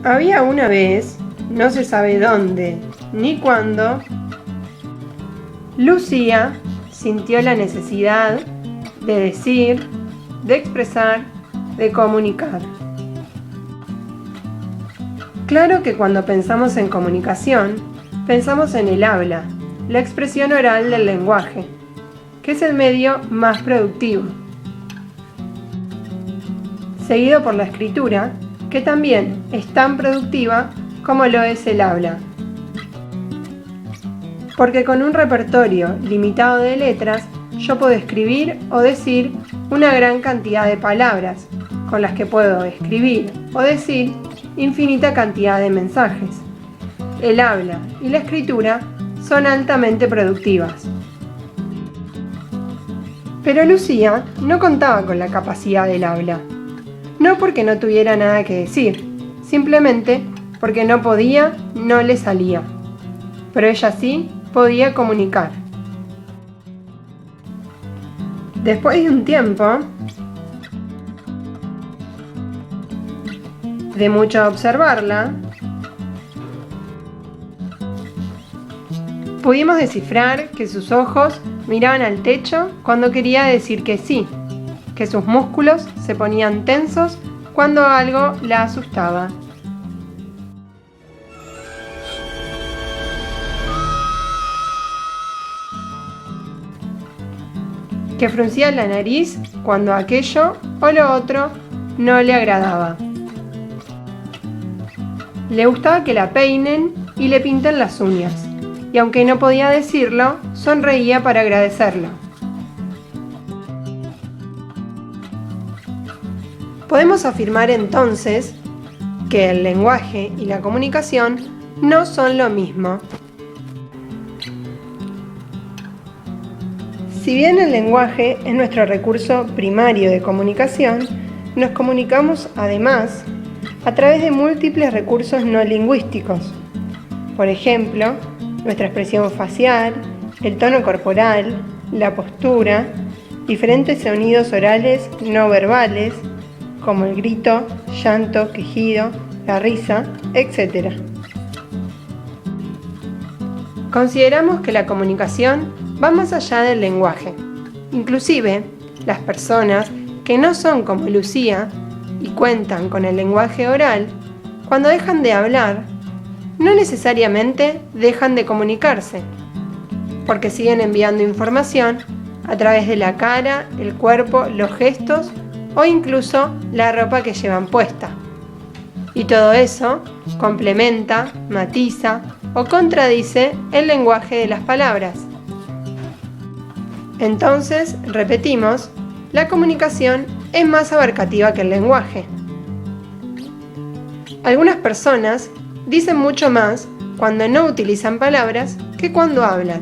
Había una vez, no se sabe dónde ni cuándo, Lucía sintió la necesidad de decir, de expresar, de comunicar. Claro que cuando pensamos en comunicación, pensamos en el habla, la expresión oral del lenguaje, que es el medio más productivo, seguido por la escritura, que también es tan productiva como lo es el habla. Porque con un repertorio limitado de letras, yo puedo escribir o decir una gran cantidad de palabras, con las que puedo escribir o decir infinita cantidad de mensajes. El habla y la escritura son altamente productivas. Pero Lucía no contaba con la capacidad del habla. No porque no tuviera nada que decir, simplemente porque no podía, no le salía. Pero ella sí podía comunicar. Después de un tiempo de mucho observarla, pudimos descifrar que sus ojos miraban al techo cuando quería decir que sí, que sus músculos se ponían tensos cuando algo la asustaba. Que fruncía la nariz cuando aquello o lo otro no le agradaba. Le gustaba que la peinen y le pinten las uñas, y aunque no podía decirlo, sonreía para agradecerlo. Podemos afirmar entonces que el lenguaje y la comunicación no son lo mismo. Si bien el lenguaje es nuestro recurso primario de comunicación, nos comunicamos además a través de múltiples recursos no lingüísticos. Por ejemplo, nuestra expresión facial, el tono corporal, la postura, diferentes sonidos orales no verbales, como el grito, llanto, quejido, la risa, etc. Consideramos que la comunicación va más allá del lenguaje. Inclusive, las personas que no son como Lucía y cuentan con el lenguaje oral, cuando dejan de hablar, no necesariamente dejan de comunicarse, porque siguen enviando información a través de la cara, el cuerpo, los gestos o incluso la ropa que llevan puesta. Y todo eso complementa, matiza o contradice el lenguaje de las palabras. Entonces, repetimos, la comunicación es más abarcativa que el lenguaje. Algunas personas dicen mucho más cuando no utilizan palabras que cuando hablan.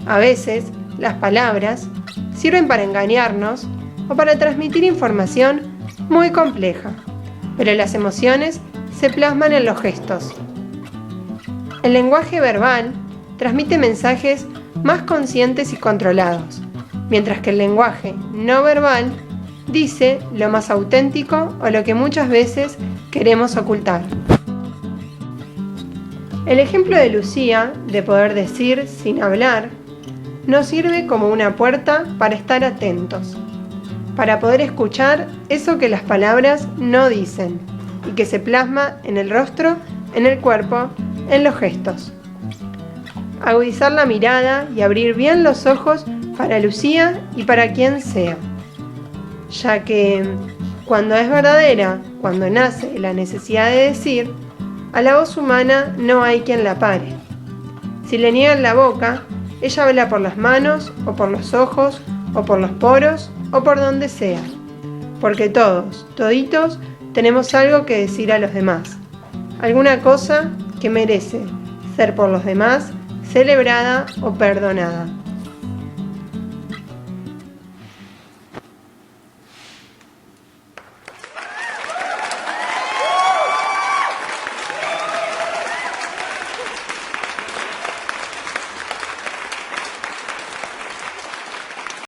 A veces, las palabras sirven para engañarnos o para transmitir información muy compleja, pero las emociones se plasman en los gestos. El lenguaje verbal transmite mensajes más conscientes y controlados, mientras que el lenguaje no verbal dice lo más auténtico o lo que muchas veces queremos ocultar. El ejemplo de Lucía, de poder decir sin hablar, nos sirve como una puerta para estar atentos, para poder escuchar eso que las palabras no dicen y que se plasma en el rostro, en el cuerpo, en los gestos. Agudizar la mirada y abrir bien los ojos para Lucía y para quien sea, ya que cuando es verdadera, cuando nace la necesidad de decir, a la voz humana no hay quien la pare. Si le niegan la boca, ella habla por las manos, o por los ojos, o por los poros, o por donde sea, porque todos, toditos, tenemos algo que decir a los demás, alguna cosa que merece ser por los demás celebrada o perdonada.